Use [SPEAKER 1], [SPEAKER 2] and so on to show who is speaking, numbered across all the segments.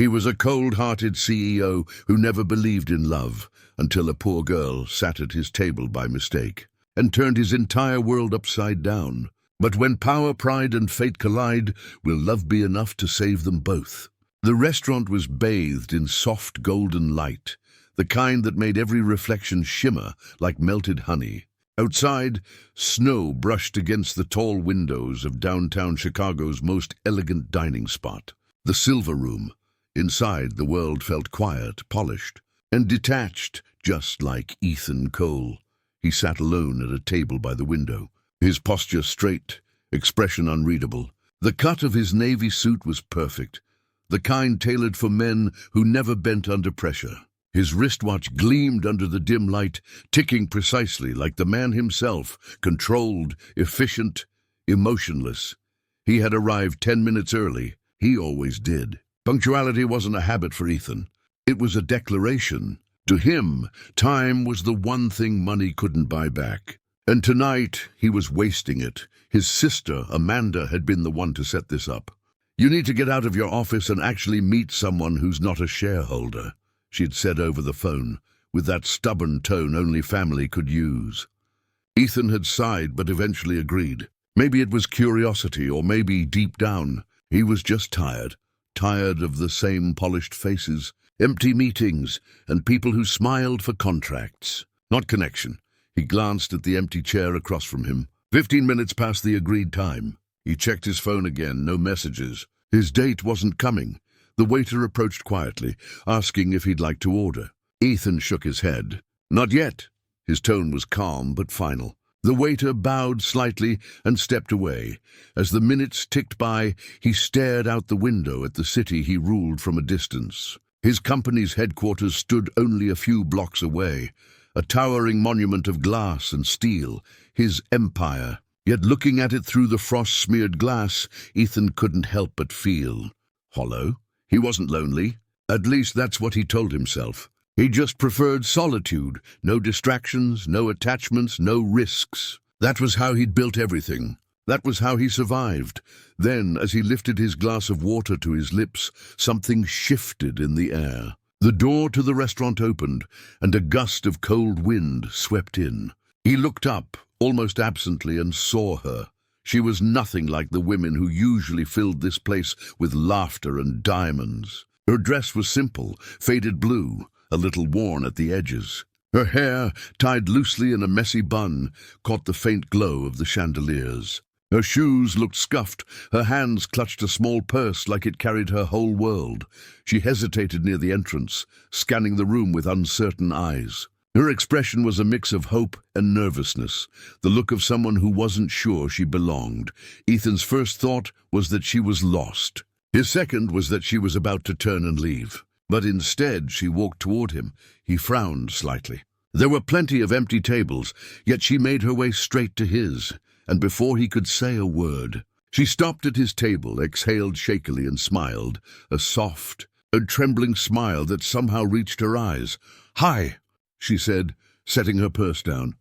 [SPEAKER 1] He was a cold-hearted CEO who never believed in love until a poor girl sat at his table by mistake and turned his entire world upside down. But when power, pride, and fate collide, will love be enough to save them both? The restaurant was bathed in soft golden light, the kind that made every reflection shimmer like melted honey. Outside, snow brushed against the tall windows of downtown Chicago's most elegant dining spot, the Silver Room. Inside, the world felt quiet, polished, and detached, just like Ethan Cole. He sat alone at a table by the window, his posture straight, expression unreadable. The cut of his navy suit was perfect, the kind tailored for men who never bent under pressure. His wristwatch gleamed under the dim light, ticking precisely like the man himself, controlled, efficient, emotionless. He had arrived 10 minutes early. He always did. Punctuality wasn't a habit for Ethan. It was a declaration. To him, time was the one thing money couldn't buy back. And tonight, he was wasting it. His sister, Amanda, had been the one to set this up. "You need to get out of your office and actually meet someone who's not a shareholder," she'd said over the phone, with that stubborn tone only family could use. Ethan had sighed but eventually agreed. Maybe it was curiosity, or maybe deep down, he was just tired. Tired of the same polished faces, empty meetings, and people who smiled for contracts, not connection. He glanced at the empty chair across from him. 15 minutes past the agreed time. He checked his phone again, no messages. His date wasn't coming. The waiter approached quietly, asking if he'd like to order. Ethan shook his head. "Not yet." His tone was calm but final. The waiter bowed slightly and stepped away. As the minutes ticked by, he stared out the window at the city he ruled from a distance. His company's headquarters stood only a few blocks away, a towering monument of glass and steel, his empire. Yet looking at it through the frost-smeared glass, Ethan couldn't help but feel hollow. He wasn't lonely. At least that's what he told himself. He just preferred solitude, no distractions, no attachments, no risks. That was how he'd built everything. That was how he survived. Then, as he lifted his glass of water to his lips, something shifted in the air. The door to the restaurant opened, and a gust of cold wind swept in. He looked up, almost absently, and saw her. She was nothing like the women who usually filled this place with laughter and diamonds. Her dress was simple, faded blue, a little worn at the edges. Her hair, tied loosely in a messy bun, caught the faint glow of the chandeliers. Her shoes looked scuffed, her hands clutched a small purse like it carried her whole world. She hesitated near the entrance, scanning the room with uncertain eyes. Her expression was a mix of hope and nervousness, the look of someone who wasn't sure she belonged. Ethan's first thought was that she was lost. His second was that she was about to turn and leave. But instead, she walked toward him. He frowned slightly. There were plenty of empty tables, yet she made her way straight to his, and before he could say a word, she stopped at his table, exhaled shakily, and smiled, a soft, a trembling smile that somehow reached her eyes. "Hi," she said, setting her purse down.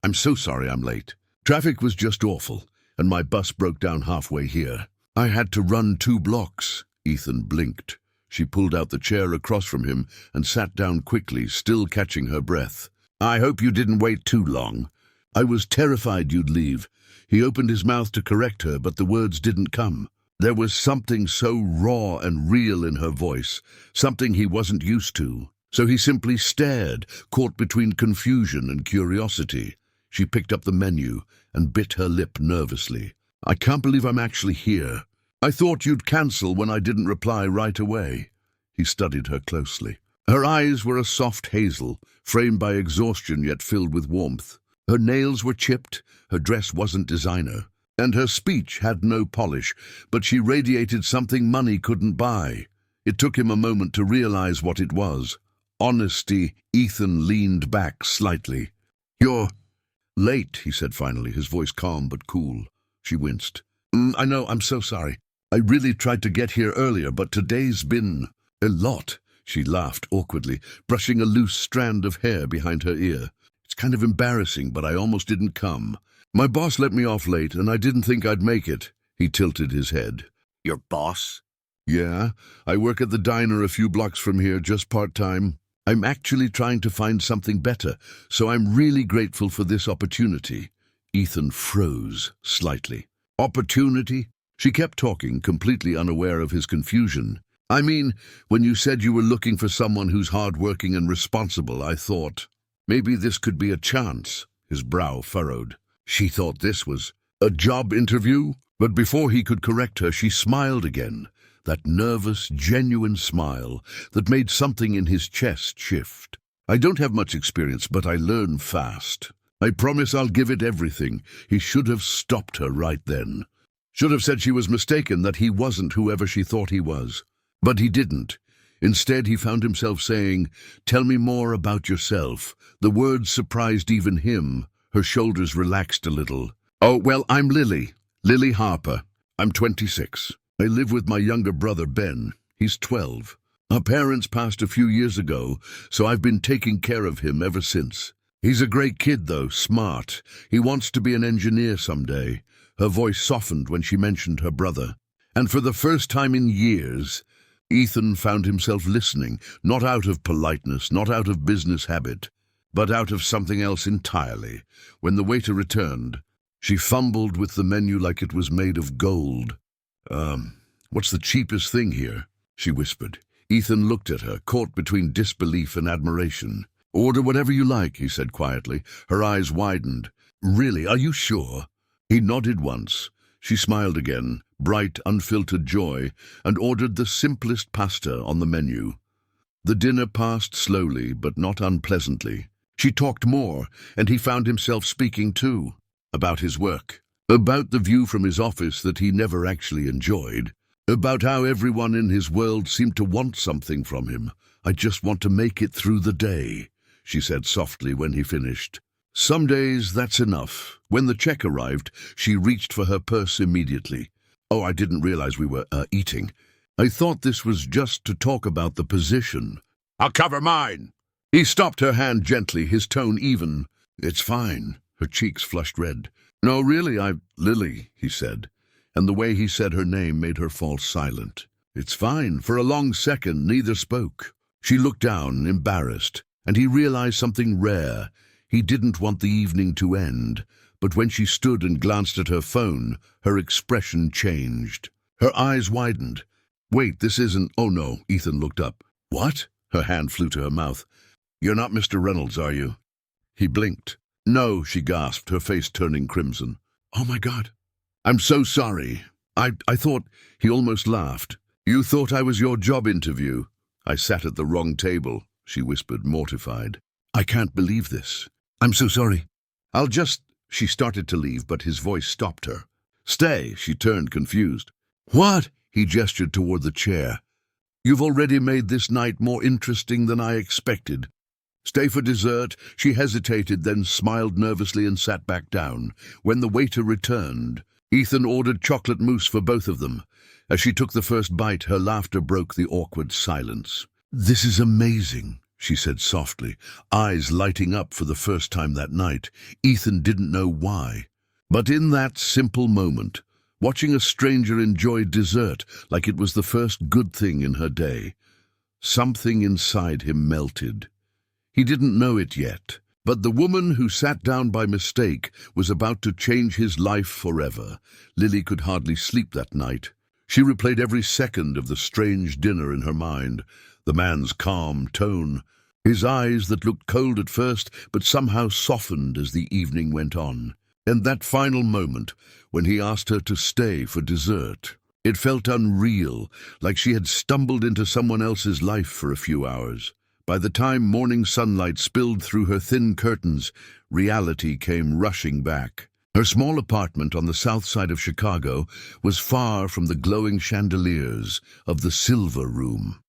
[SPEAKER 1] "I'm so sorry I'm late. Traffic was just awful, and my bus broke down halfway here. I had to run 2 blocks. Ethan blinked. She pulled out the chair across from him and sat down quickly, still catching her breath. "I hope you didn't wait too long. I was terrified you'd leave." He opened his mouth to correct her, but the words didn't come. There was something so raw and real in her voice, something he wasn't used to. So he simply stared, caught between confusion and curiosity. She picked up the menu and bit her lip nervously. "I can't believe I'm actually here. I thought you'd cancel when I didn't reply right away." He studied her closely. Her eyes were a soft hazel, framed by exhaustion yet filled with warmth. Her nails were chipped, her dress wasn't designer, and her speech had no polish, but she radiated something money couldn't buy. It took him a moment to realize what it was. Honesty. Ethan leaned back slightly. "You're late," he said finally, his voice calm but cool. She winced. "I know, I'm so sorry. I really tried to get here earlier, but today's been a lot." She laughed awkwardly, brushing a loose strand of hair behind her ear. "It's kind of embarrassing, but I almost didn't come. My boss let me off late, and I didn't think I'd make it." He tilted his head.
[SPEAKER 2] "Your boss?"
[SPEAKER 1] Yeah, I work at the diner a few blocks from here, just part-time. I'm actually trying to find something better, so I'm really grateful for this opportunity. Ethan froze slightly. Opportunity? She kept talking, completely unaware of his confusion. I mean, when you said you were looking for someone who's hardworking and responsible, I thought, maybe this could be a chance. His brow furrowed. She thought this was a job interview, but before he could correct her, she smiled again. That nervous, genuine smile that made something in his chest shift. I don't have much experience, but I learn fast. I promise I'll give it everything. He should have stopped her right then. Should have said she was mistaken, that he wasn't whoever she thought he was. But he didn't. Instead, he found himself saying, "Tell me more about yourself." The words surprised even him. Her shoulders relaxed a little. "Oh, well, I'm Lily Harper. I'm 26. I live with my younger brother, Ben. He's 12. Our parents passed a few years ago, so I've been taking care of him ever since. He's a great kid, though, smart. He wants to be an engineer someday." Her voice softened when she mentioned her brother. And for the first time in years, Ethan found himself listening, not out of politeness, not out of business habit, but out of something else entirely. When the waiter returned, she fumbled with the menu like it was made of gold. What's the cheapest thing here?" she whispered. Ethan looked at her, caught between disbelief and admiration. "Order whatever you like," he said quietly. Her eyes widened. "Really, are you sure?" He nodded once. She smiled again, bright, unfiltered joy, and ordered the simplest pasta on the menu. The dinner passed slowly, but not unpleasantly. She talked more, and he found himself speaking too, about his work, about the view from his office that he never actually enjoyed, about how everyone in his world seemed to want something from him. "I just want to make it through the day," she said softly when he finished. Some days that's enough. When the check arrived, she reached for her purse immediately. "Oh, I didn't realize we were eating. I thought this was just to talk about the position." "I'll cover mine." He stopped her hand gently, his tone even. "It's fine." Her cheeks flushed red. "No, really, Lily," he said, and the way he said her name made her fall silent. "It's fine." For a long second, neither spoke. She looked down, embarrassed, and he realized something rare. He didn't want the evening to end, but when she stood and glanced at her phone, her expression changed. Her eyes widened. "Wait, this isn't—" "Oh, no." Ethan looked up. "What?" Her hand flew to her mouth. "You're not Mr. Reynolds, are you?" He blinked. "No," she gasped, her face turning crimson. "Oh, my God. I'm so sorry. I thought—" He almost laughed. "You thought I was your job interview?" "I sat at the wrong table," she whispered, mortified. "I can't believe this. I'm so sorry. I'll just—" She started to leave, but his voice stopped her. "Stay," she turned, confused. "What?" He gestured toward the chair. "You've already made this night more interesting than I expected. Stay for dessert." She hesitated, then smiled nervously and sat back down. When the waiter returned, Ethan ordered chocolate mousse for both of them. As she took the first bite, her laughter broke the awkward silence. "This is amazing," she said softly, eyes lighting up for the first time that night. Ethan didn't know why. But in that simple moment, watching a stranger enjoy dessert like it was the first good thing in her day, something inside him melted. He didn't know it yet, but the woman who sat down by mistake was about to change his life forever. Lily could hardly sleep that night. She replayed every second of the strange dinner in her mind. The man's calm tone, his eyes that looked cold at first but somehow softened as the evening went on. And that final moment, when he asked her to stay for dessert, it felt unreal, like she had stumbled into someone else's life for a few hours. By the time morning sunlight spilled through her thin curtains, reality came rushing back. Her small apartment on the south side of Chicago was far from the glowing chandeliers of the Silver Room.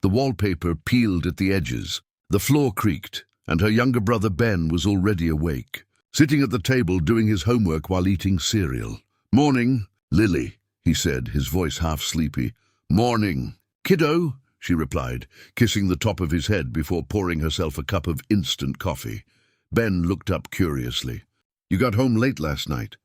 [SPEAKER 1] The wallpaper peeled at the edges, the floor creaked, and her younger brother Ben was already awake, sitting at the table doing his homework while eating cereal. "Morning, Lily," he said, his voice half sleepy. "Morning, kiddo," she replied, kissing the top of his head before pouring herself a cup of instant coffee. Ben looked up curiously. "You got home late last night.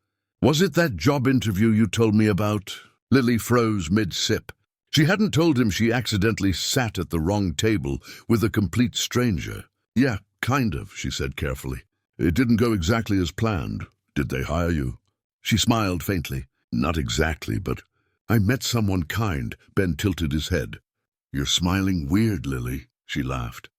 [SPEAKER 1] Was it that job interview you told me about?" Lily froze mid-sip. She hadn't told him she accidentally sat at the wrong table with a complete stranger. "Yeah, kind of," she said carefully. "It didn't go exactly as planned. Did they hire you?" She smiled faintly. "Not exactly, but I met someone kind." Ben tilted his head. "You're smiling weird, Lily," she laughed.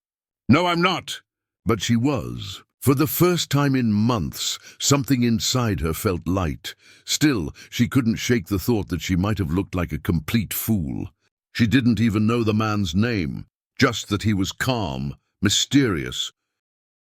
[SPEAKER 1] "No, I'm not." But she was. For the first time in months, something inside her felt light. Still, she couldn't shake the thought that she might have looked like a complete fool. She didn't even know the man's name, just that he was calm, mysterious,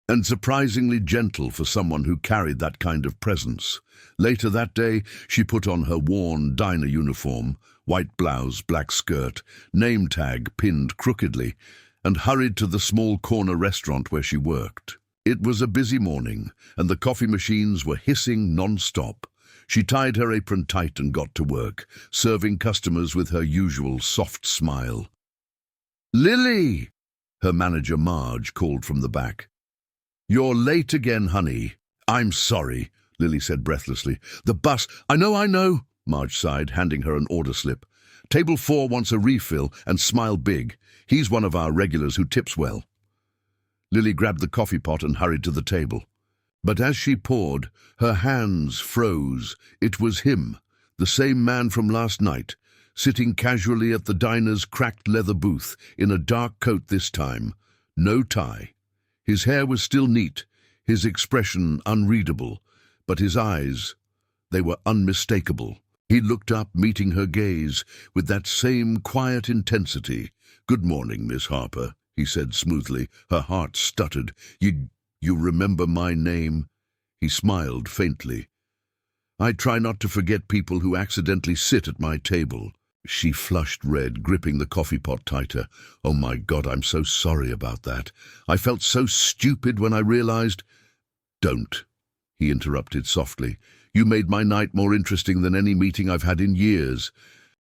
[SPEAKER 1] and surprisingly gentle for someone who carried that kind of presence. Later that day, she put on her worn diner uniform, white blouse, black skirt, name tag pinned crookedly, and hurried to the small corner restaurant where she worked. It was a busy morning, and the coffee machines were hissing non-stop. She tied her apron tight and got to work, serving customers with her usual soft smile. "Lily!" her manager Marge called from the back. "You're late again, honey." "I'm sorry," Lily said breathlessly. "The bus—" I know," Marge sighed, handing her an order slip. "Table 4 wants a refill, and smile big. He's one of our regulars who tips well." Lily grabbed the coffee pot and hurried to the table. But as she poured, her hands froze. It was him, the same man from last night, sitting casually at the diner's cracked leather booth, in a dark coat this time, no tie. His hair was still neat, his expression unreadable, but his eyes, they were unmistakable. He looked up, meeting her gaze, with that same quiet intensity. "Good morning, Miss Harper," he said smoothly. Her heart stuttered. You remember my name?" He smiled faintly. "I try not to forget people who accidentally sit at my table." She flushed red, gripping the coffee pot tighter. "Oh my God, I'm so sorry about that. I felt so stupid when I realized—" "Don't," he interrupted softly. "You made my night more interesting than any meeting I've had in years."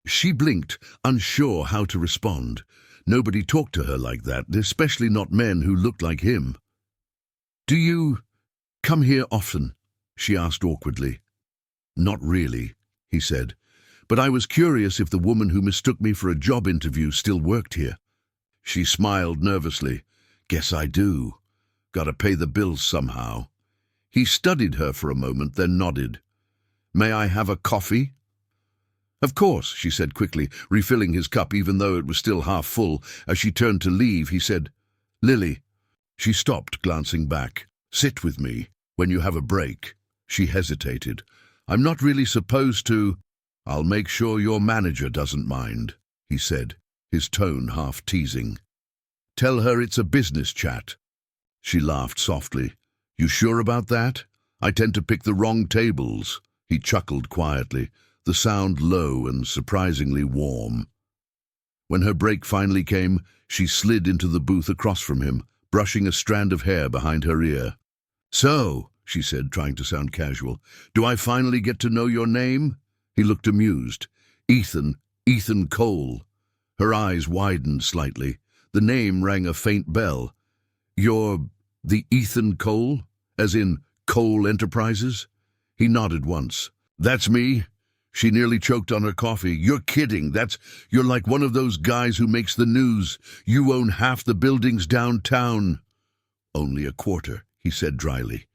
[SPEAKER 1] She blinked, unsure how to respond. Nobody talked to her like that, especially not men who looked like him. "Do you come here often?" she asked awkwardly. "Not really," he said. "But I was curious if the woman who mistook me for a job interview still worked here." She smiled nervously. "Guess I do. Gotta pay the bills somehow." He studied her for a moment, then nodded. "May I have a coffee?" "Of course," she said quickly, refilling his cup even though it was still half full. As she turned to leave, he said, "Lily." She stopped, glancing back. "Sit with me when you have a break." She hesitated. "I'm not really supposed to—" "I'll make sure your manager doesn't mind," he said, his tone half teasing. "Tell her it's a business chat." She laughed softly. "You sure about that? I tend to pick the wrong tables." He chuckled quietly, the sound low and surprisingly warm. When her break finally came, she slid into the booth across from him, brushing a strand of hair behind her ear. "So," she said, trying to sound casual, "do I finally get to know your name?" He looked amused. Ethan Cole." Her eyes widened slightly. The name rang a faint bell. "You're the Ethan Cole? As in Cole Enterprises?" He nodded once. "That's me." She nearly choked on her coffee. "You're kidding. You're like one of those guys who makes the news. You own half the buildings downtown." "Only a quarter," he said dryly.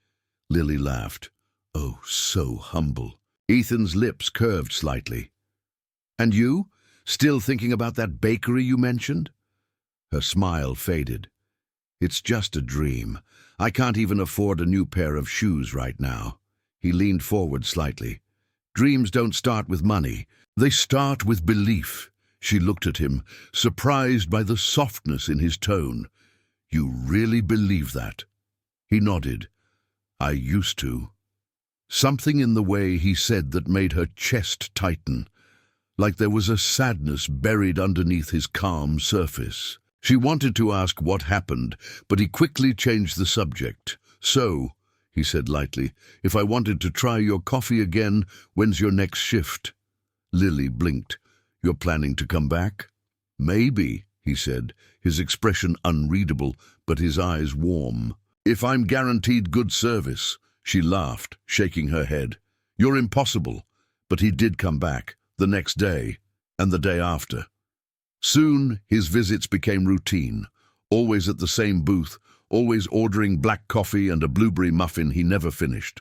[SPEAKER 1] Lily laughed. "Oh, so humble." Ethan's lips curved slightly. "And you? Still thinking about that bakery you mentioned?" Her smile faded. "It's just a dream. I can't even afford a new pair of shoes right now." He leaned forward slightly. "Dreams don't start with money. They start with belief." She looked at him, surprised by the softness in his tone. "You really believe that?" He nodded. "I used to." Something in the way he said that made her chest tighten, like there was a sadness buried underneath his calm surface. She wanted to ask what happened, but he quickly changed the subject. "So," he said lightly, "if I wanted to try your coffee again, when's your next shift?" Lily blinked. "You're planning to come back?" "Maybe," he said, his expression unreadable, but his eyes warm. "If I'm guaranteed good service." She laughed, shaking her head. "You're impossible." But he did come back, the next day, and the day after. Soon, his visits became routine, always at the same booth, always ordering black coffee and a blueberry muffin he never finished.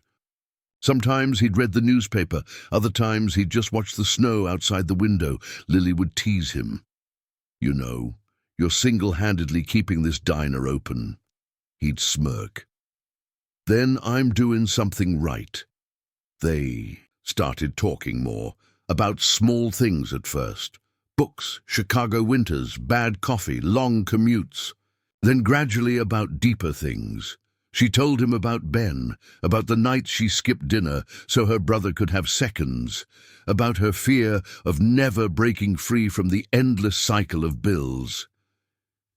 [SPEAKER 1] Sometimes he'd read the newspaper, other times he'd just watched the snow outside the window. Lily would tease him. "You know, you're single-handedly keeping this diner open." He'd smirk. "Then I'm doing something right." They started talking more, about small things at first. Books, Chicago winters, bad coffee, long commutes. Then gradually about deeper things. She told him about Ben, about the nights she skipped dinner so her brother could have seconds, about her fear of never breaking free from the endless cycle of bills.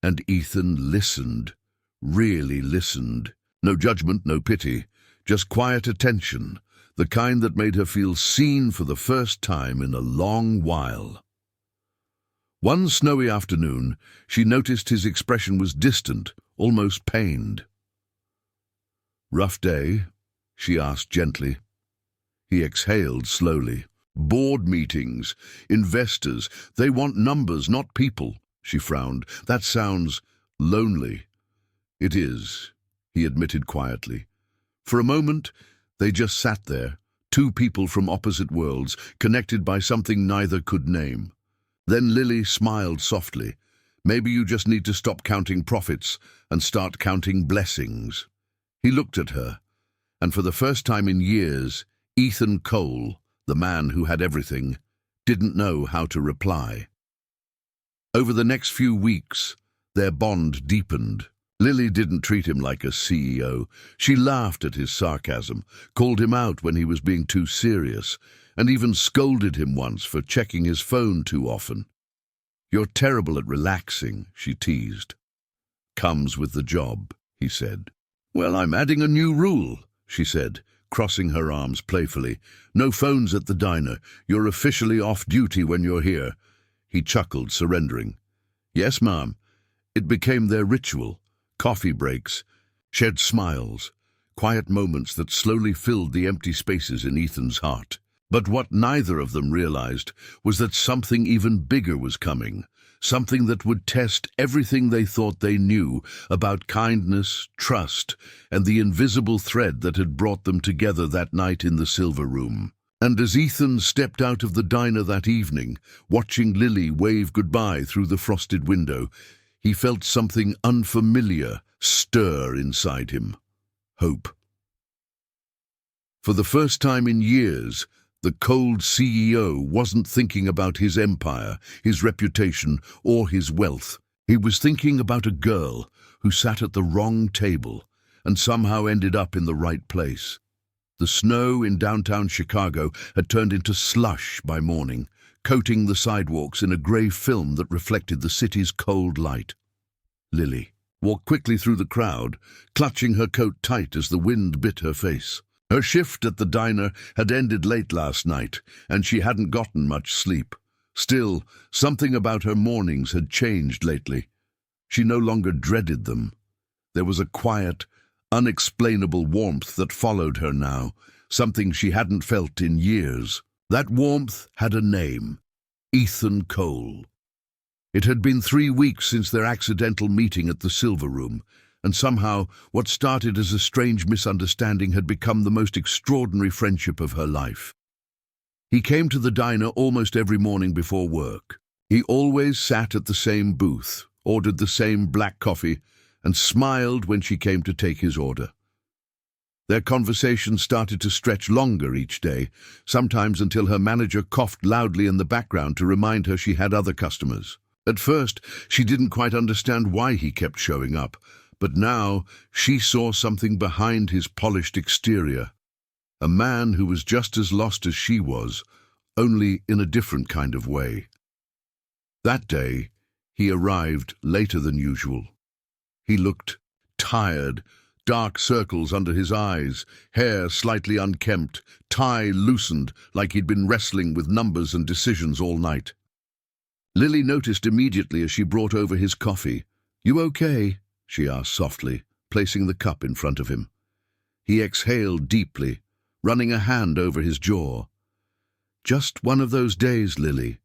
[SPEAKER 1] And Ethan listened, really listened. No judgment, no pity, just quiet attention, the kind that made her feel seen for the first time in a long while. One snowy afternoon, she noticed his expression was distant, almost pained. "Rough day?" she asked gently. He exhaled slowly. "Board meetings, investors, they want numbers, not people," she frowned. "That sounds lonely." "It is," he admitted quietly. For a moment, they just sat there, two people from opposite worlds, connected by something neither could name. Then Lily smiled softly. "Maybe you just need to stop counting profits and start counting blessings." He looked at her, and for the first time in years, Ethan Cole, the man who had everything, didn't know how to reply. Over the next few weeks, their bond deepened. Lily didn't treat him like a CEO. She laughed at his sarcasm, called him out when he was being too serious, and even scolded him once for checking his phone too often. "You're terrible at relaxing," she teased. "Comes with the job," he said. "Well, I'm adding a new rule," she said, crossing her arms playfully. "No phones at the diner. You're officially off duty when you're here." He chuckled, surrendering. "Yes, ma'am." It became their ritual. Coffee breaks, shared smiles, quiet moments that slowly filled the empty spaces in Ethan's heart. But what neither of them realized was that something even bigger was coming, something that would test everything they thought they knew about kindness, trust, and the invisible thread that had brought them together that night in the Silver Room. And as Ethan stepped out of the diner that evening, watching Lily wave goodbye through the frosted window, he felt something unfamiliar stir inside him. Hope. For the first time in years, the cold CEO wasn't thinking about his empire, his reputation, or his wealth. He was thinking about a girl who sat at the wrong table and somehow ended up in the right place. The snow in downtown Chicago had turned into slush by morning, coating the sidewalks in a grey film that reflected the city's cold light. Lily walked quickly through the crowd, clutching her coat tight as the wind bit her face. Her shift at the diner had ended late last night, and she hadn't gotten much sleep. Still, something about her mornings had changed lately. She no longer dreaded them. There was a quiet, unexplainable warmth that followed her now, something she hadn't felt in years. That warmth had a name: Ethan Cole. It had been 3 weeks since their accidental meeting at the Silver Room, and somehow what started as a strange misunderstanding had become the most extraordinary friendship of her life. He came to the diner almost every morning before work. He always sat at the same booth, ordered the same black coffee, and smiled when she came to take his order. Their conversation started to stretch longer each day, sometimes until her manager coughed loudly in the background to remind her she had other customers. At first, she didn't quite understand why he kept showing up, but now she saw something behind his polished exterior. A man who was just as lost as she was, only in a different kind of way. That day, he arrived later than usual. He looked tired, dark circles under his eyes, hair slightly unkempt, tie loosened like he'd been wrestling with numbers and decisions all night. Lily noticed immediately as she brought over his coffee. "You okay?" she asked softly, placing the cup in front of him. He exhaled deeply, running a hand over his jaw. "Just one of those days, Lily.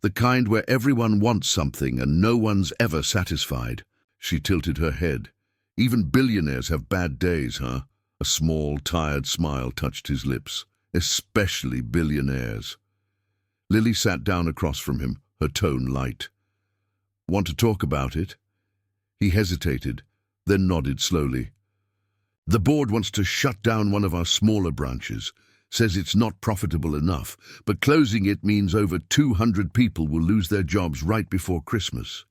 [SPEAKER 1] The kind where everyone wants something and no one's ever satisfied. She tilted her head. Even billionaires have bad days, huh? A small, tired smile touched his lips. Especially billionaires. Lily sat down across from him, her tone light. Want to talk about it? He hesitated, then nodded slowly. The board wants to shut down one of our smaller branches. Says it's not profitable enough, but closing it means over 200 people will lose their jobs right before Christmas.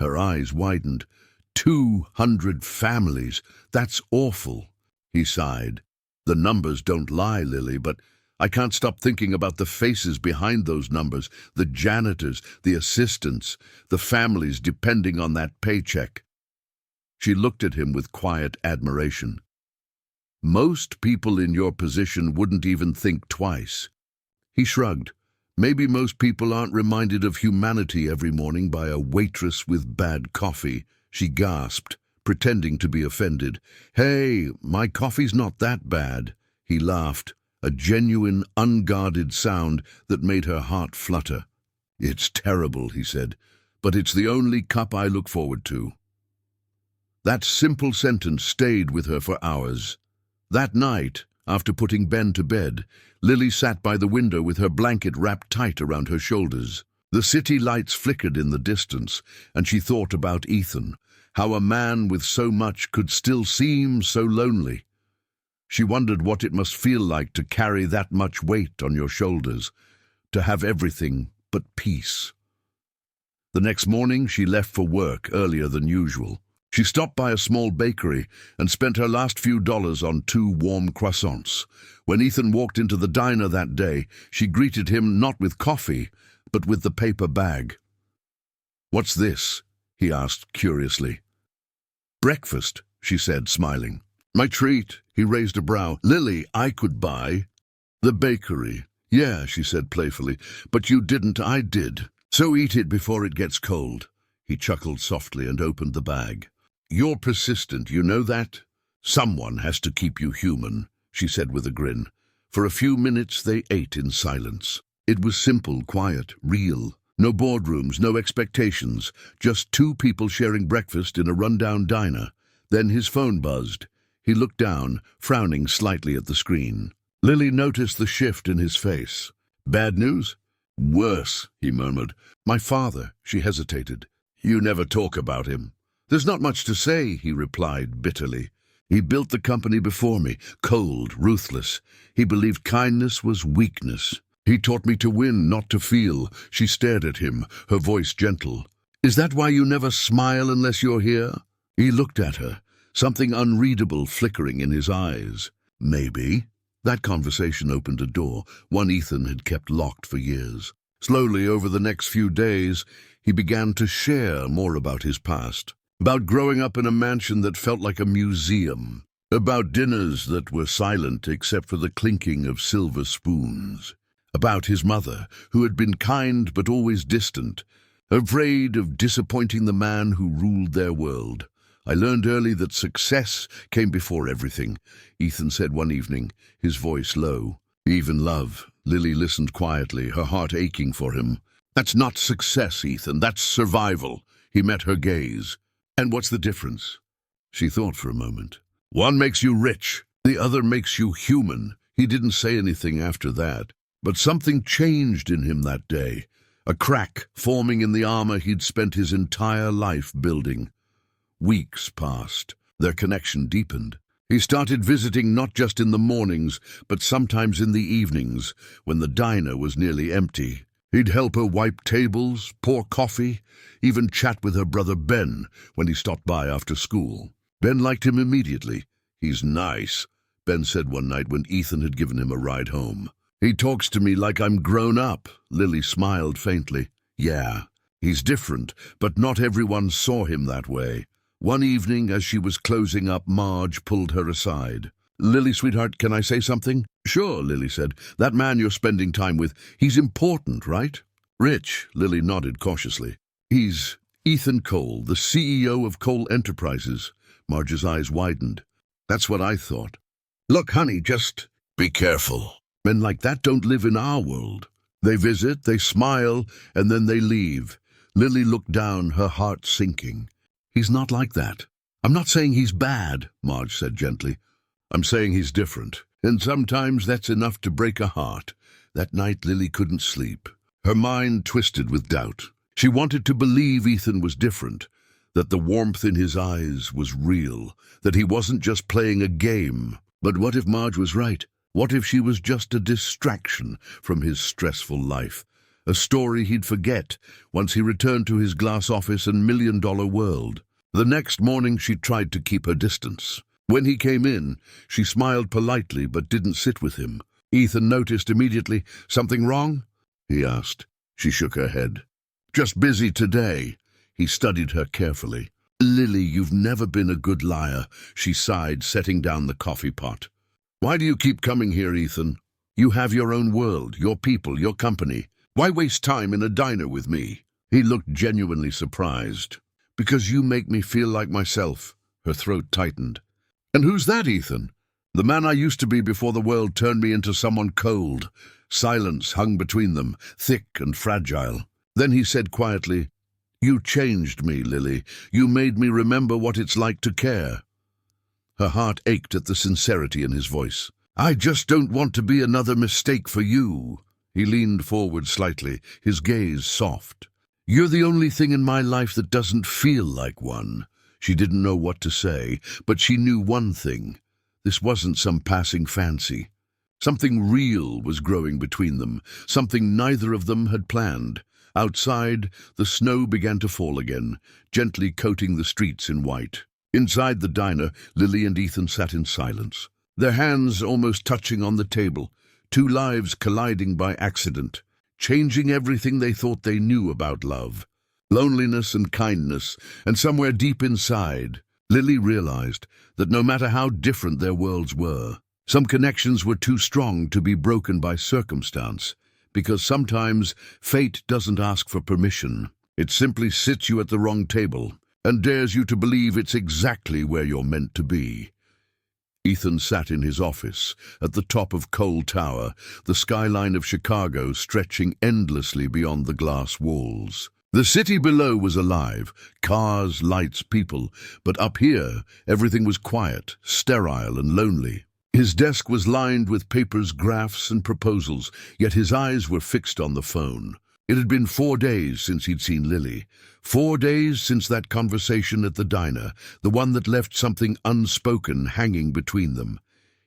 [SPEAKER 1] Her eyes widened. 200 families. That's awful. He sighed. The numbers don't lie, Lily, but I can't stop thinking about the faces behind those numbers, the janitors, the assistants, the families depending on that paycheck. She looked at him with quiet admiration. Most people in your position wouldn't even think twice. He shrugged. Maybe most people aren't reminded of humanity every morning by a waitress with bad coffee. She gasped, pretending to be offended. Hey, my coffee's not that bad. He laughed, a genuine, unguarded sound that made her heart flutter. It's terrible, he said, but it's the only cup I look forward to. That simple sentence stayed with her for hours. That night, after putting Ben to bed, Lily sat by the window with her blanket wrapped tight around her shoulders. The city lights flickered in the distance, and she thought about Ethan, how a man with so much could still seem so lonely. She wondered what it must feel like to carry that much weight on your shoulders, to have everything but peace. The next morning, she left for work earlier than usual. She stopped by a small bakery and spent her last few dollars on 2 warm croissants. When Ethan walked into the diner that day, she greeted him not with coffee, but with the paper bag. "What's this?" he asked curiously. "Breakfast," she said, smiling. "My treat." He raised a brow. "Lily, I could buy." "The bakery." "Yeah," she said playfully, "but you didn't, I did. So eat it before it gets cold." He chuckled softly and opened the bag. "You're persistent, you know that? Someone has to keep you human," she said with a grin. For a few minutes they ate in silence. It was simple, quiet, real. No boardrooms, no expectations, just 2 people sharing breakfast in a rundown diner. Then his phone buzzed. He looked down, frowning slightly at the screen. Lily noticed the shift in his face. "Bad news?" "Worse," he murmured. "My father," she hesitated. "You never talk about him." "There's not much to say," he replied bitterly. "He built the company before me, cold, ruthless. He believed kindness was weakness. He taught me to win, not to feel." She stared at him, her voice gentle. "Is that why you never smile unless you're here?" He looked at her, something unreadable flickering in his eyes. Maybe. That conversation opened a door, one Ethan had kept locked for years. Slowly, over the next few days, he began to share more about his past. About growing up in a mansion that felt like a museum. About dinners that were silent except for the clinking of silver spoons. About his mother, who had been kind but always distant, afraid of disappointing the man who ruled their world. "I learned early that success came before everything," Ethan said one evening, his voice low. "Even love." Lily listened quietly, her heart aching for him. "That's not success, Ethan, that's survival." He met her gaze. "And what's the difference?" She thought for a moment. "One makes you rich, the other makes you human." He didn't say anything after that, but something changed in him that day, a crack forming in the armor he'd spent his entire life building. Weeks passed. Their connection deepened. He started visiting not just in the mornings, but sometimes in the evenings, when the diner was nearly empty. He'd help her wipe tables, pour coffee, even chat with her brother Ben when he stopped by after school. Ben liked him immediately. "He's nice," Ben said one night when Ethan had given him a ride home. "He talks to me like I'm grown up." Lily smiled faintly. "Yeah, he's different, but not everyone saw him that way." One evening, as she was closing up, Marge pulled her aside. "Lily, sweetheart, can I say something?" "Sure," Lily said. "That man you're spending time with, he's important, right?" "Rich," Lily nodded cautiously. "He's Ethan Cole, the CEO of Cole Enterprises." Marge's eyes widened. "That's what I thought." "Look, honey, just be careful. Men like that don't live in our world." They visit, they smile, and then they leave. Lily looked down, her heart sinking. He's not like that. I'm not saying he's bad, Marge said gently. I'm saying he's different, and sometimes that's enough to break a heart. That night Lily couldn't sleep. Her mind twisted with doubt. She wanted to believe Ethan was different, that the warmth in his eyes was real, that he wasn't just playing a game. But what if Marge was right? What if she was just a distraction from his stressful life? A story he'd forget once he returned to his glass office and million-dollar world. The next morning she tried to keep her distance. When he came in, she smiled politely but didn't sit with him. Ethan noticed immediately. Something wrong? He asked. She shook her head. Just busy today. He studied her carefully. Lily, you've never been a good liar, she sighed, setting down the coffee pot. Why do you keep coming here, Ethan? You have your own world, your people, your company. Why waste time in a diner with me? He looked genuinely surprised. Because you make me feel like myself. Her throat tightened. And who's that, Ethan? The man I used to be before the world turned me into someone cold. Silence hung between them, thick and fragile. Then he said quietly, You changed me, Lily. You made me remember what it's like to care. Her heart ached at the sincerity in his voice. I just don't want to be another mistake for you. He leaned forward slightly, his gaze soft. You're the only thing in my life that doesn't feel like one. She didn't know what to say, but she knew one thing. This wasn't some passing fancy. Something real was growing between them, something neither of them had planned. Outside, the snow began to fall again, gently coating the streets in white. Inside the diner, Lily and Ethan sat in silence, their hands almost touching on the table, two lives colliding by accident, changing everything they thought they knew about love. Loneliness and kindness, and somewhere deep inside, Lily realized that no matter how different their worlds were, some connections were too strong to be broken by circumstance, because sometimes fate doesn't ask for permission. It simply sits you at the wrong table and dares you to believe it's exactly where you're meant to be. Ethan sat in his office, at the top of Cole Tower, the skyline of Chicago stretching endlessly beyond the glass walls. The city below was alive, cars, lights, people, but up here everything was quiet, sterile and lonely. His desk was lined with papers, graphs, and proposals, yet his eyes were fixed on the phone. It had been 4 days since he'd seen Lily. 4 days since that conversation at the diner, the one that left something unspoken hanging between them.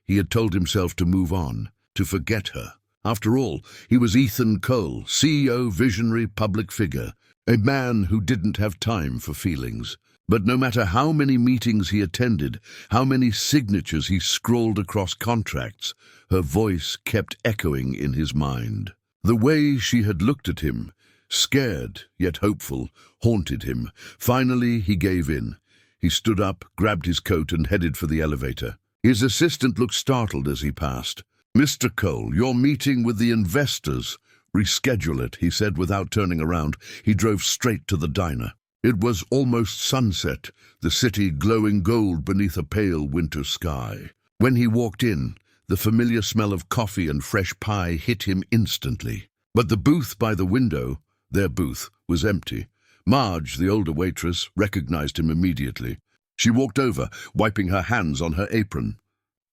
[SPEAKER 1] He had told himself to move on, to forget her. After all, he was Ethan Cole, CEO, visionary, public figure, a man who didn't have time for feelings. But no matter how many meetings he attended, how many signatures he scrawled across contracts, her voice kept echoing in his mind. The way she had looked at him, scared yet hopeful, haunted him. Finally, he gave in. He stood up, grabbed his coat, and headed for the elevator. His assistant looked startled as he passed. Mr. Cole, your meeting with the investors. Reschedule it, he said without turning around. He drove straight to the diner. It was almost sunset, the city glowing gold beneath a pale winter sky. When he walked in, the familiar smell of coffee and fresh pie hit him instantly. But the booth by the window, their booth, was empty. Marge, the older waitress, recognized him immediately. She walked over, wiping her hands on her apron.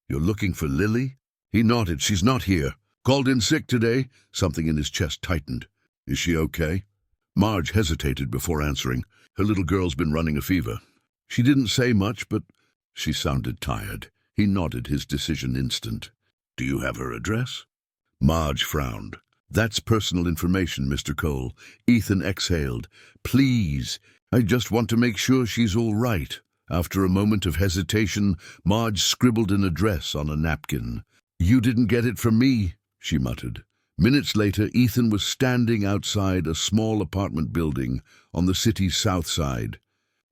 [SPEAKER 1] You're looking for Lily? He nodded. She's not here. Called in sick today? Something in his chest tightened. Is she okay? Marge hesitated before answering. Her little girl's been running a fever. She didn't say much, but she sounded tired. He nodded, his decision instant. Do you have her address? Marge frowned. That's personal information, Mr. Cole. Ethan exhaled. Please, I just want to make sure she's all right. After a moment of hesitation, Marge scribbled an address on a napkin. You didn't get it from me, she muttered. Minutes later, Ethan was standing outside a small apartment building on the city's south side.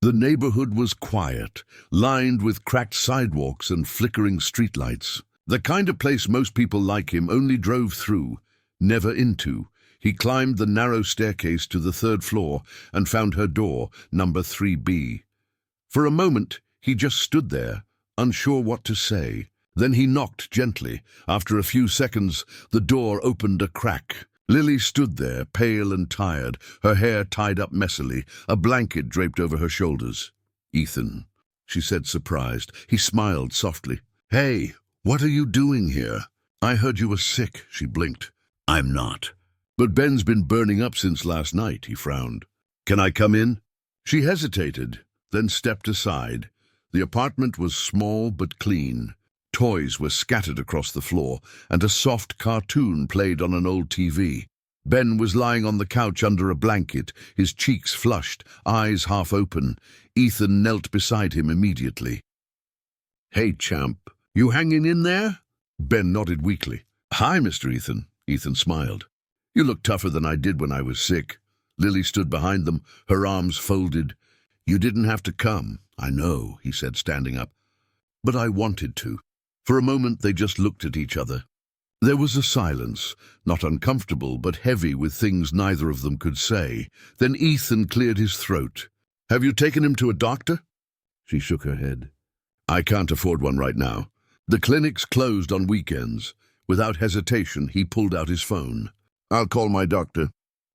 [SPEAKER 1] The neighborhood was quiet, lined with cracked sidewalks and flickering streetlights. The kind of place most people like him only drove through, never into. He climbed the narrow staircase to the 3rd floor and found her door, number 3B. For a moment, he just stood there, unsure what to say. Then he knocked gently. After a few seconds, the door opened a crack. Lily stood there, pale and tired, her hair tied up messily, a blanket draped over her shoulders. "Ethan," she said, surprised. He smiled softly. "Hey, what are you doing here?" "I heard you were sick," she blinked. "I'm not." "But Ben's been burning up since last night," he frowned. "Can I come in?" She hesitated, then stepped aside. The apartment was small but clean. Toys were scattered across the floor, and a soft cartoon played on an old TV. Ben was lying on the couch under a blanket, his cheeks flushed, eyes half open. Ethan knelt beside him immediately. "Hey, champ, you hanging in there?" Ben nodded weakly. "Hi, Mr. Ethan." Ethan smiled. "You look tougher than I did when I was sick." Lily stood behind them, her arms folded. "You didn't have to come." "I know," he said, standing up. "But I wanted to." For a moment they just looked at each other. There was a silence, not uncomfortable, but heavy with things neither of them could say. Then Ethan cleared his throat. "Have you taken him to a doctor?" She shook her head. "I can't afford one right now. The clinic's closed on weekends." Without hesitation, he pulled out his phone. "I'll call my doctor."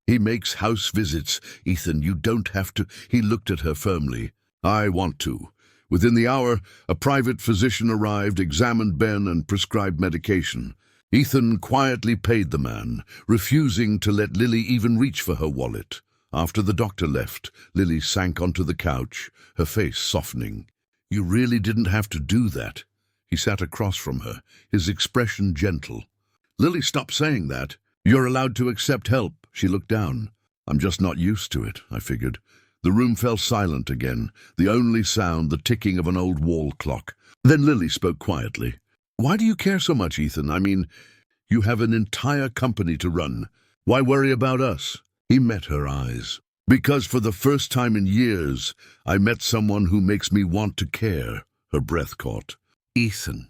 [SPEAKER 1] "He makes house visits. Ethan, you don't have to." He looked at her firmly. "I want to." Within the hour, a private physician arrived, examined Ben, and prescribed medication. Ethan quietly paid the man, refusing to let Lily even reach for her wallet. After the doctor left, Lily sank onto the couch, her face softening. "You really didn't have to do that." He sat across from her, his expression gentle. "Lily, stop saying that. You're allowed to accept help." She looked down. "I'm just not used to it," I figured. The room fell silent again, the only sound the ticking of an old wall clock. Then Lily spoke quietly. "Why do you care so much, Ethan? I mean, you have an entire company to run. Why worry about us?" He met her eyes. "Because for the first time in years, I met someone who makes me want to care." Her breath caught. "Ethan."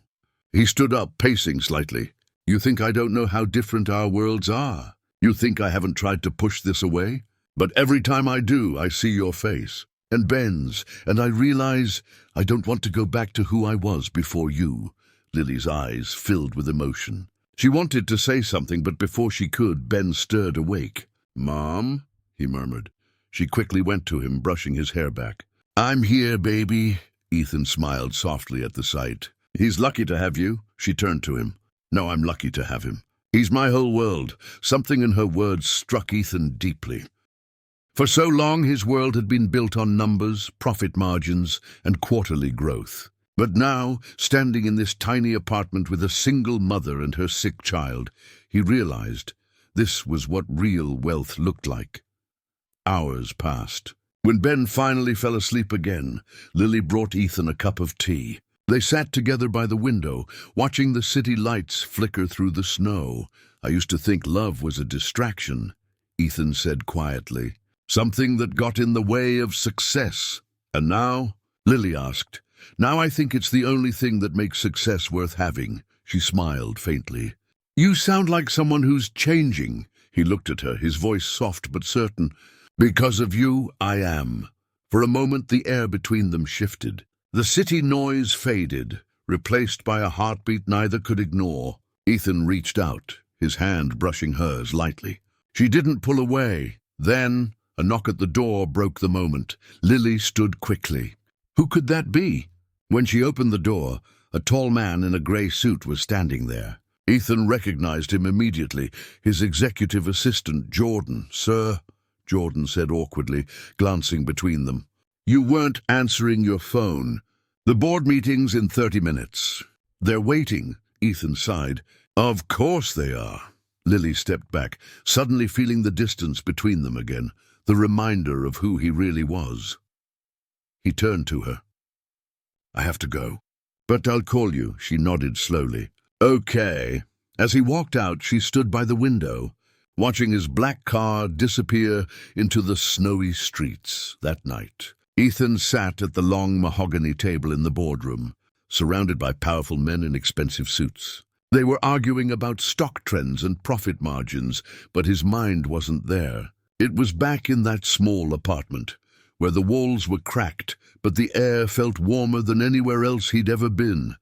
[SPEAKER 1] He stood up, pacing slightly. "You think I don't know how different our worlds are? You think I haven't tried to push this away? But every time I do, I see your face, and Ben's, and I realize I don't want to go back to who I was before you." Lily's eyes filled with emotion. She wanted to say something, but before she could, Ben stirred awake. "Mom?" he murmured. She quickly went to him, brushing his hair back. "I'm here, baby." Ethan smiled softly at the sight. "He's lucky to have you." She turned to him. "No, I'm lucky to have him. He's my whole world." Something in her words struck Ethan deeply. For so long, his world had been built on numbers, profit margins, and quarterly growth. But now, standing in this tiny apartment with a single mother and her sick child, he realized this was what real wealth looked like. Hours passed. When Ben finally fell asleep again, Lily brought Ethan a cup of tea. They sat together by the window, watching the city lights flicker through the snow. "I used to think love was a distraction," Ethan said quietly. "Something that got in the way of success." "And now?" Lily asked. "Now I think it's the only thing that makes success worth having." She smiled faintly. "You sound like someone who's changing." He looked at her, his voice soft but certain. "Because of you, I am." For a moment the air between them shifted. The city noise faded, replaced by a heartbeat neither could ignore. Ethan reached out, his hand brushing hers lightly. She didn't pull away. Then a knock at the door broke the moment. Lily stood quickly. Who could that be? When she opened the door, a tall man in a grey suit was standing there. Ethan recognized him immediately, his executive assistant, Jordan. "Sir," Jordan said awkwardly, glancing between them. "You weren't answering your phone. The board meeting's in 30 minutes. "They're waiting," Ethan sighed. "Of course they are." Lily stepped back, suddenly feeling the distance between them again, the reminder of who he really was. He turned to her. "I have to go." "But I'll call you," she nodded slowly. "Okay." As he walked out, she stood by the window, watching his black car disappear into the snowy streets. That night, Ethan sat at the long mahogany table in the boardroom, surrounded by powerful men in expensive suits. They were arguing about stock trends and profit margins, but his mind wasn't there. It was back in that small apartment, where the walls were cracked, but the air felt warmer than anywhere else he'd ever been.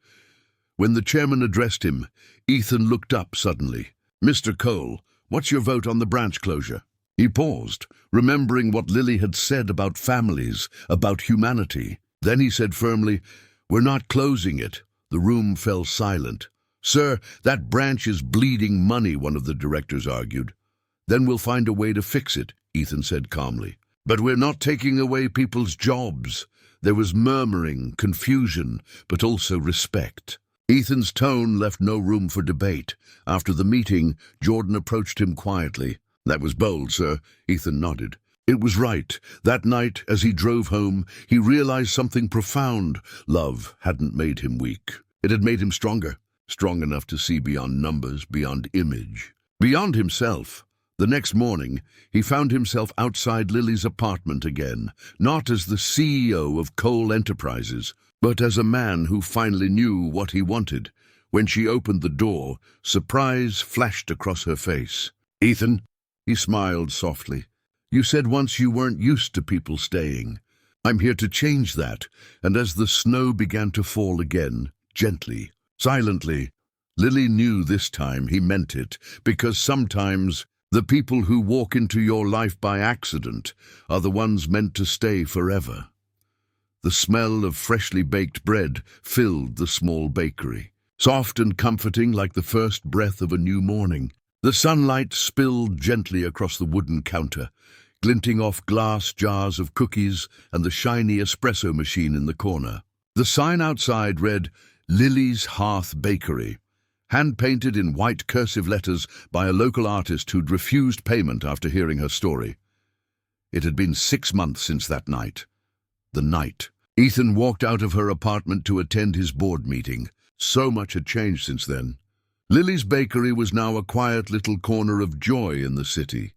[SPEAKER 1] When the chairman addressed him, Ethan looked up suddenly. "Mr. Cole, What's your vote on the branch closure?" He paused, remembering what Lily had said about families, about humanity. Then he said firmly, "We're not closing it." The room fell silent. "Sir, that branch is bleeding money," one of the directors argued. "Then we'll find a way to fix it," Ethan said calmly. "But we're not taking away people's jobs." There was murmuring, confusion, but also respect. Ethan's tone left no room for debate. After the meeting, Jordan approached him quietly. "That was bold, sir." Ethan nodded. It was right. That night, as he drove home, he realized something profound. Love hadn't made him weak. It had made him stronger. Strong enough to see beyond numbers, beyond image, beyond himself. The next morning, he found himself outside Lily's apartment again, not as the CEO of Cole Enterprises, but as a man who finally knew what he wanted. When she opened the door, surprise flashed across her face. "Ethan," he smiled softly, "you said once you weren't used to people staying. I'm here to change that." And as the snow began to fall again, gently, silently, Lily knew this time he meant it, because sometimes the people who walk into your life by accident are the ones meant to stay forever. The smell of freshly baked bread filled the small bakery, soft and comforting like the first breath of a new morning. The sunlight spilled gently across the wooden counter, glinting off glass jars of cookies and the shiny espresso machine in the corner. The sign outside read, "Lily's Hearth Bakery," hand-painted in white cursive letters by a local artist who'd refused payment after hearing her story. It had been 6 months since that night. The night. Ethan walked out of her apartment to attend his board meeting. So much had changed since then. Lily's Bakery was now a quiet little corner of joy in the city,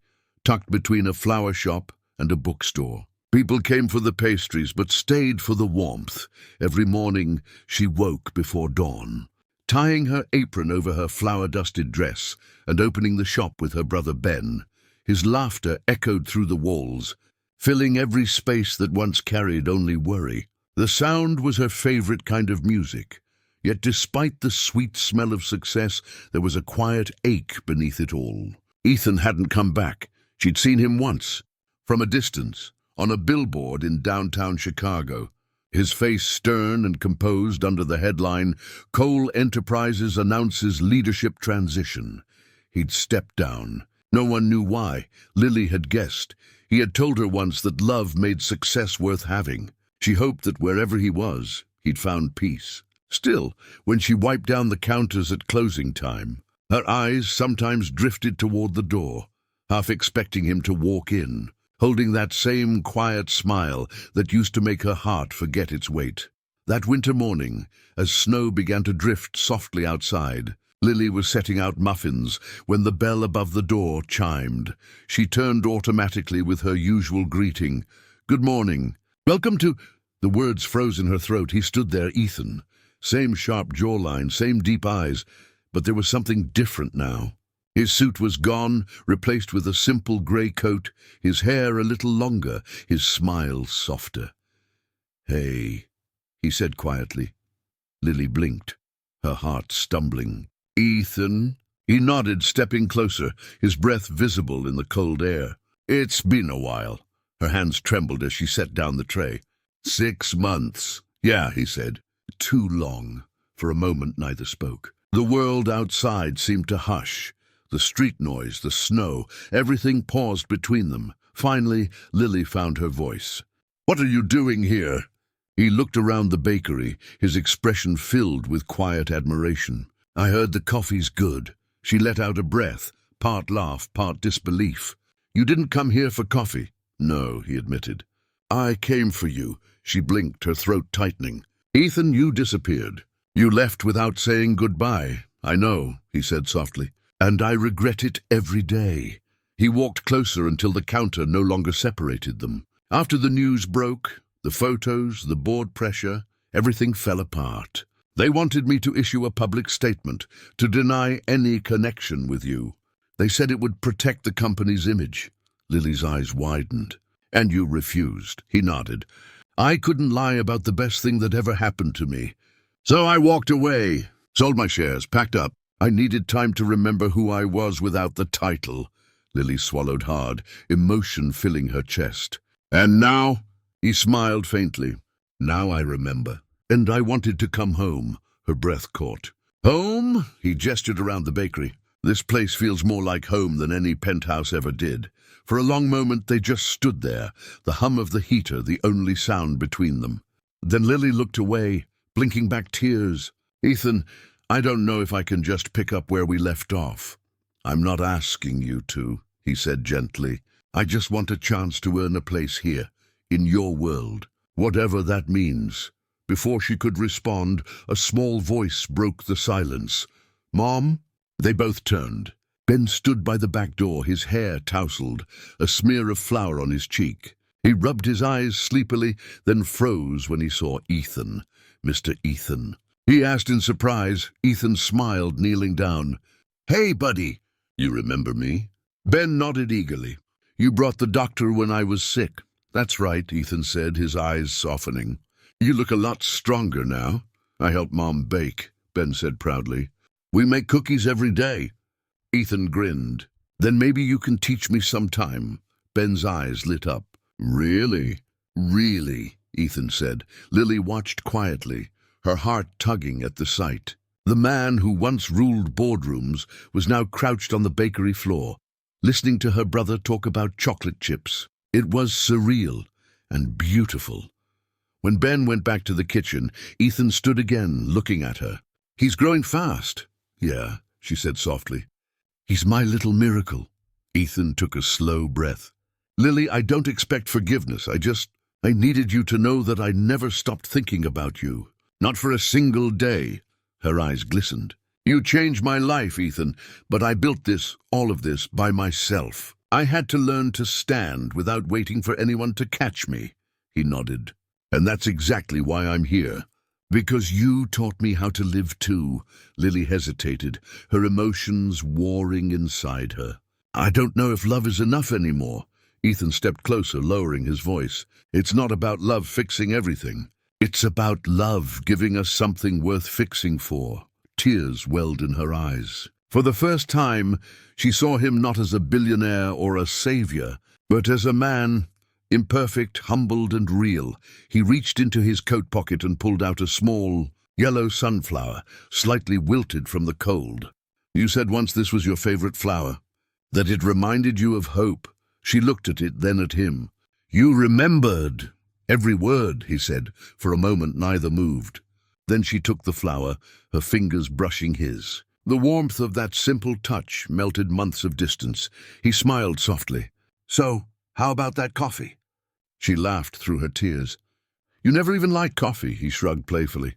[SPEAKER 1] tucked between a flower shop and a bookstore. People came for the pastries, but stayed for the warmth. Every morning she woke before dawn, tying her apron over her flour-dusted dress and opening the shop with her brother Ben. His laughter echoed through the walls, filling every space that once carried only worry. The sound was her favorite kind of music. Yet despite the sweet smell of success, there was a quiet ache beneath it all. Ethan hadn't come back. She'd seen him once, from a distance, on a billboard in downtown Chicago. His face stern and composed under the headline, "Cole Enterprises Announces Leadership Transition." He'd stepped down. No one knew why. Lily had guessed. He had told her once that love made success worth having. She hoped that wherever he was, he'd found peace. Still, when she wiped down the counters at closing time, her eyes sometimes drifted toward the door, half expecting him to walk in, holding that same quiet smile that used to make her heart forget its weight. That winter morning, as snow began to drift softly outside, Lily was setting out muffins when the bell above the door chimed. She turned automatically with her usual greeting, "Good morning. Welcome to—" The words froze in her throat. He stood there, Ethan. Same sharp jawline, same deep eyes, but there was something different now. His suit was gone, replaced with a simple grey coat, his hair a little longer, his smile softer. "Hey," he said quietly. Lily blinked, her heart stumbling. "Ethan?" He nodded, stepping closer, his breath visible in the cold air. "It's been a while." Her hands trembled as she set down the tray. 6 months. "Yeah," he said. "Too long." For a moment neither spoke. The world outside seemed to hush. The street noise, the snow, everything paused between them. Finally, Lily found her voice. "What are you doing here?" He looked around the bakery, his expression filled with quiet admiration. "I heard the coffee's good." She let out a breath, part laugh, part disbelief. "You didn't come here for coffee?" "No," he admitted. "I came for you." She blinked, her throat tightening. "Ethan, you disappeared. You left without saying goodbye." "I know," he said softly, "and I regret it every day." He walked closer until the counter no longer separated them. After the news broke, the photos, the board pressure, everything fell apart. "They wanted me to issue a public statement, to deny any connection with you. They said it would protect the company's image." Lily's eyes widened. "And you refused?" He nodded. "I couldn't lie about the best thing that ever happened to me. So I walked away, sold my shares, packed up. I needed time to remember who I was without the title. Lily swallowed hard, emotion filling her chest. And now? He smiled faintly. Now I remember. And I wanted to come home. Her breath caught. Home? He gestured around the bakery. This place feels more like home than any penthouse ever did. For a long moment they just stood there, the hum of the heater the only sound between them. Then Lily looked away, blinking back tears. Ethan, I don't know if I can just pick up where we left off. I'm not asking you to, he said gently. I just want a chance to earn a place here, in your world, whatever that means. Before she could respond, a small voice broke the silence. Mom? They both turned. Ben stood by the back door, his hair tousled, a smear of flour on his cheek. He rubbed his eyes sleepily, then froze when he saw Ethan. Mr. Ethan. He asked in surprise. Ethan smiled, kneeling down. Hey, buddy. You remember me? Ben nodded eagerly. You brought the doctor when I was sick. That's right, Ethan said, his eyes softening. You look a lot stronger now. I helped Mom bake, Ben said proudly. We make cookies every day. Ethan grinned. Then maybe you can teach me sometime. Ben's eyes lit up. Really? Really, Ethan said. Lily watched quietly, her heart tugging at the sight. The man who once ruled boardrooms was now crouched on the bakery floor, listening to her brother talk about chocolate chips. It was surreal and beautiful. When Ben went back to the kitchen, Ethan stood again, looking at her. He's growing fast. Yeah, she said softly. He's my little miracle. Ethan took a slow breath. Lily, I don't expect forgiveness. I needed you to know that I never stopped thinking about you. Not for a single day. Her eyes glistened. You changed my life, Ethan, but I built this, all of this, by myself. I had to learn to stand without waiting for anyone to catch me. He nodded. And that's exactly why I'm here. Because you taught me how to live too. Lily hesitated, her emotions warring inside her. I don't know if love is enough anymore. Ethan stepped closer, lowering his voice. It's not about love fixing everything. It's about love giving us something worth fixing for. Tears welled in her eyes. For the first time, she saw him not as a billionaire or a savior, but as a man, imperfect, humbled and real. He reached into his coat pocket and pulled out a small, yellow sunflower, slightly wilted from the cold. You said once this was your favorite flower, that it reminded you of hope. She looked at it, then at him. You remembered. Every word, he said. For a moment neither moved. Then she took the flower, her fingers brushing his. The warmth of that simple touch melted months of distance. He smiled softly. So, how about that coffee? She laughed through her tears. You never even liked coffee, he shrugged playfully.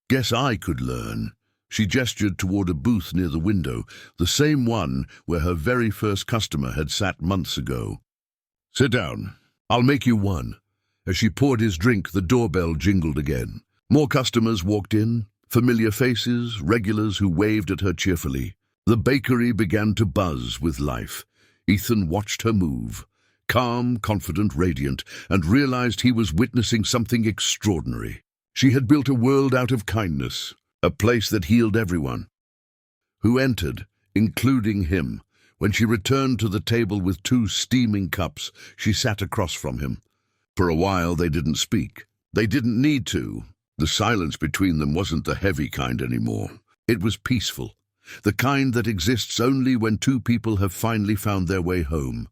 [SPEAKER 1] Guess I could learn. She gestured toward a booth near the window, the same one where her very first customer had sat months ago. Sit down. I'll make you one. As she poured his drink, the doorbell jingled again. More customers walked in, familiar faces, regulars who waved at her cheerfully. The bakery began to buzz with life. Ethan watched her move, calm, confident, radiant, and realized he was witnessing something extraordinary. She had built a world out of kindness, a place that healed everyone who entered, including him. When she returned to the table with 2 steaming cups, she sat across from him. For a while they didn't speak. They didn't need to. The silence between them wasn't the heavy kind anymore. It was peaceful, the kind that exists only when 2 people have finally found their way home.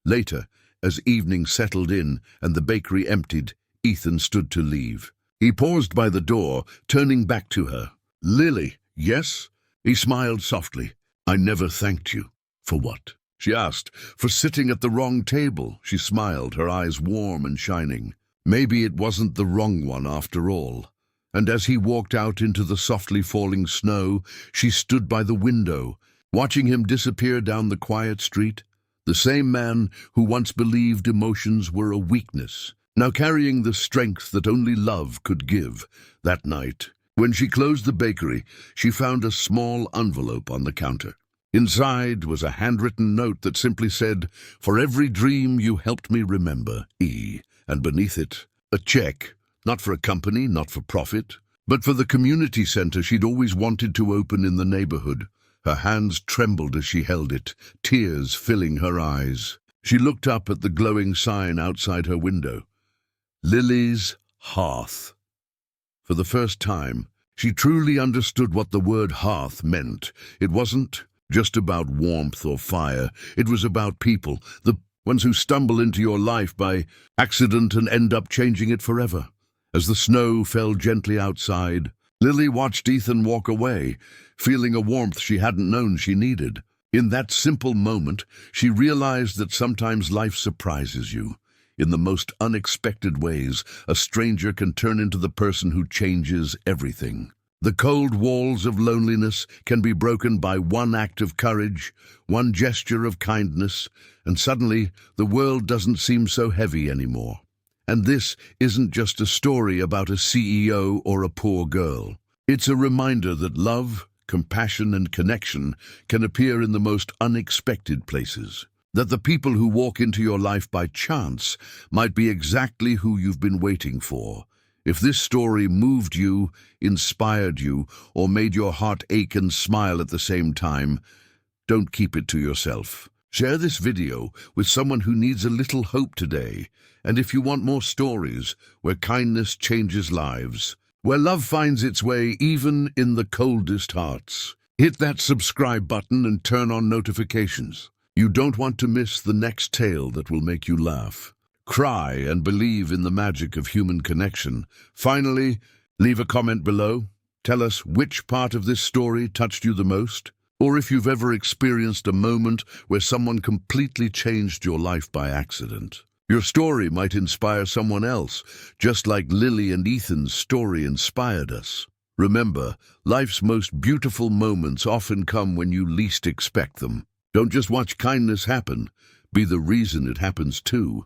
[SPEAKER 1] Later, as evening settled in and the bakery emptied, Ethan stood to leave. He paused by the door, turning back to her. Lily, yes? He smiled softly. I never thanked you. For what? She asked. For sitting at the wrong table. She smiled, her eyes warm and shining. Maybe it wasn't the wrong one after all. And as he walked out into the softly falling snow, she stood by the window, watching him disappear down the quiet street. The same man who once believed emotions were a weakness, now carrying the strength that only love could give. That night, when she closed the bakery, she found a small envelope on the counter. Inside was a handwritten note that simply said, For every dream you helped me remember, E. And beneath it, a check, not for a company, not for profit, But for the community center she'd always wanted to open in the neighborhood. Her hands trembled as she held it, tears filling her eyes. She looked up at the glowing sign outside her window. Lily's Hearth. For the first time, she truly understood what the word hearth meant. It wasn't just about warmth or fire. It was about people, the ones who stumble into your life by accident and end up changing it forever. As the snow fell gently outside, Lily watched Ethan walk away, feeling a warmth she hadn't known she needed. In that simple moment, she realized that sometimes life surprises you. In the most unexpected ways, a stranger can turn into the person who changes everything. The cold walls of loneliness can be broken by one act of courage, one gesture of kindness, and suddenly the world doesn't seem so heavy anymore. And this isn't just a story about a CEO or a poor girl. It's a reminder that love, compassion, and connection can appear in the most unexpected places. That the people who walk into your life by chance might be exactly who you've been waiting for. If this story moved you, inspired you, or made your heart ache and smile at the same time, don't keep it to yourself. Share this video with someone who needs a little hope today. And if you want more stories where kindness changes lives, where love finds its way even in the coldest hearts, hit that subscribe button and turn on notifications. You don't want to miss the next tale that will make you laugh, cry, and believe in the magic of human connection. Finally, leave a comment below. Tell us which part of this story touched you the most, or if you've ever experienced a moment where someone completely changed your life by accident. Your story might inspire someone else, just like Lily and Ethan's story inspired us. Remember, life's most beautiful moments often come when you least expect them. Don't just watch kindness happen, be the reason it happens too.